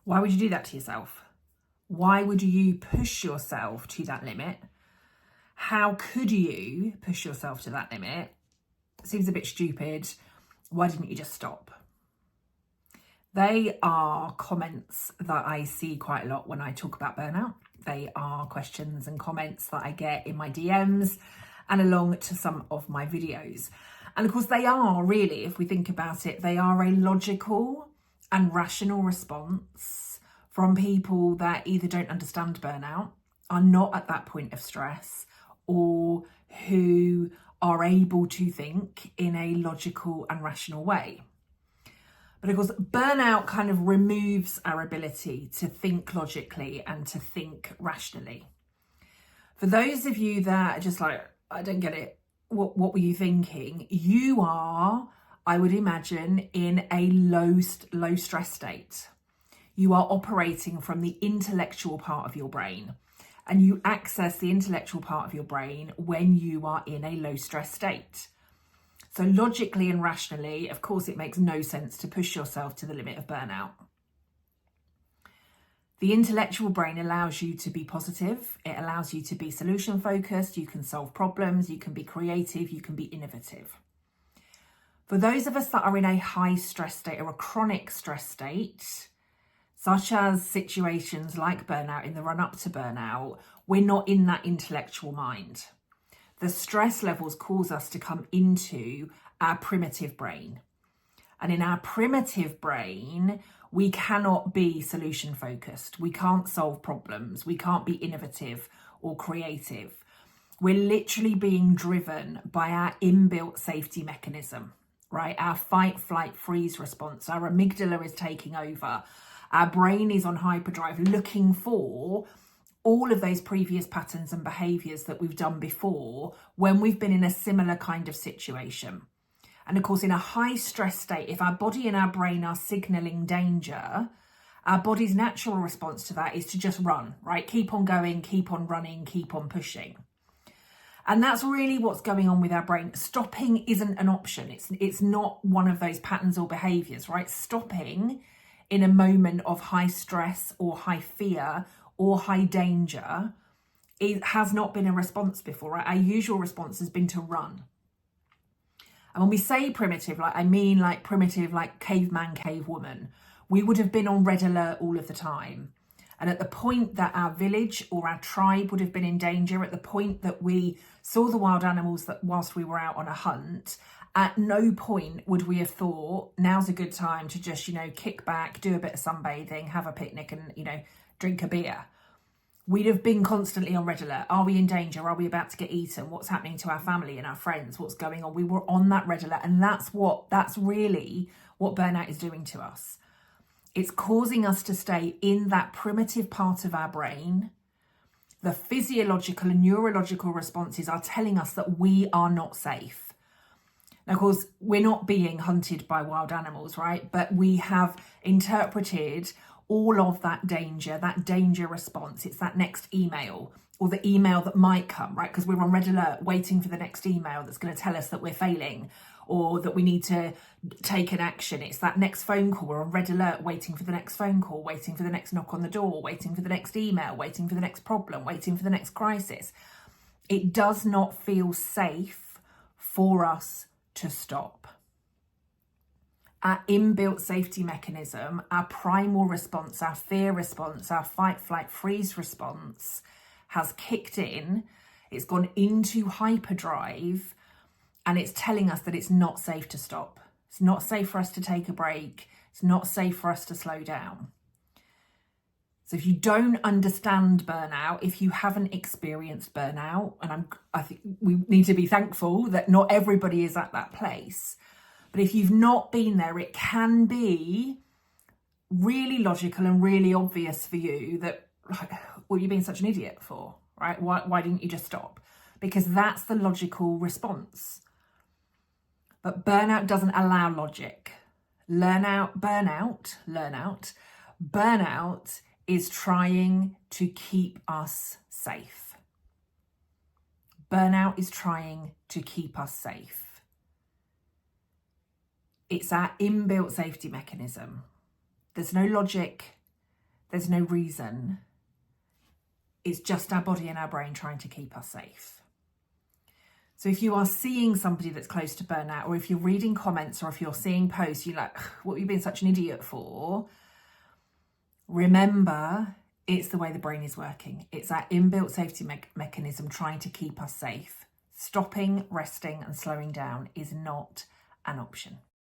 Why would you do that to yourself? Why would you push yourself to that limit? How could you push yourself to that limit? Seems a bit stupid. Why didn't you just stop? They are comments that I see quite a lot when I talk about burnout. They are questions and comments that I get in my DMs and along to some of my videos. And of course they are really, if we think about it, they are a logical and rational response from people that either don't understand burnout, are not at that point of stress, or who are able to think in a logical and rational way. But of course, burnout kind of removes our ability to think logically and to think rationally. For those of you that are just like, I don't get it, what were you thinking? You are, I would imagine, in a low stress state. You are operating from the intellectual part of your brain, and you access the intellectual part of your brain when you are in a low stress state. So logically and rationally, of course, it makes no sense to push yourself to the limit of burnout. The intellectual brain allows you to be positive. It allows you to be solution focused. You can solve problems. You can be creative. You can be innovative. For those of us that are in a high stress state or a chronic stress state, such as situations like burnout, in the run up to burnout, we're not in that intellectual mind. The stress levels cause us to come into our primitive brain. And in our primitive brain, we cannot be solution focused. We can't solve problems. We can't be innovative or creative. We're literally being driven by our inbuilt safety mechanism, right? Our fight, flight, freeze response. Our amygdala is taking over. Our brain is on hyperdrive, looking for all of those previous patterns and behaviours that we've done before when we've been in a similar kind of situation. And of course, in a high stress state, if our body and our brain are signalling danger, our body's natural response to that is to just run, right? Keep on going, keep on running, keep on pushing. And that's really what's going on with our brain. Stopping isn't an option. It's not one of those patterns or behaviours, right? Stopping in a moment of high stress or high fear or high danger, it has not been a response before, right? Our usual response has been to run. And when we say primitive, I mean primitive, like caveman, cavewoman. We would have been on red alert all of the time. And at the point that our village or our tribe would have been in danger, at the point that we saw the wild animals that whilst we were out on a hunt, at no point would we have thought, now's a good time to just, kick back, do a bit of sunbathing, have a picnic and, drink a beer. We'd have been constantly on red alert. Are we in danger? Are we about to get eaten? What's happening to our family and our friends? What's going on? We were on that red alert. And that's really what burnout is doing to us. It's causing us to stay in that primitive part of our brain. The physiological and neurological responses are telling us that we are not safe. Now, of course, we're not being hunted by wild animals, right? But we have interpreted all of that danger response. It's that next email or the email that might come, right? Because we're on red alert waiting for the next email that's going to tell us that we're failing or that we need to take an action. It's that next phone call. We're on red alert waiting for the next phone call, waiting for the next knock on the door, waiting for the next email, waiting for the next problem, waiting for the next crisis. It does not feel safe for us to stop. Our inbuilt safety mechanism, our primal response, our fear response, our fight, flight, freeze response has kicked in. It's gone into hyperdrive and it's telling us that it's not safe to stop. It's not safe for us to take a break. It's not safe for us to slow down. So if you don't understand burnout, if you haven't experienced burnout, and I think we need to be thankful that not everybody is at that place. But if you've not been there, it can be really logical and really obvious for you that, well, you're being such an idiot for, right? Why didn't you just stop? Because that's the logical response. But burnout doesn't allow logic. Burnout is trying to keep us safe. Burnout is trying to keep us safe. It's our inbuilt safety mechanism. There's no logic. There's no reason. It's just our body and our brain trying to keep us safe. So if you are seeing somebody that's close to burnout, or if you're reading comments, or if you're seeing posts, you're like, what have you been such an idiot for? Remember, it's the way the brain is working. It's our inbuilt safety mechanism trying to keep us safe. Stopping, resting, and slowing down is not an option.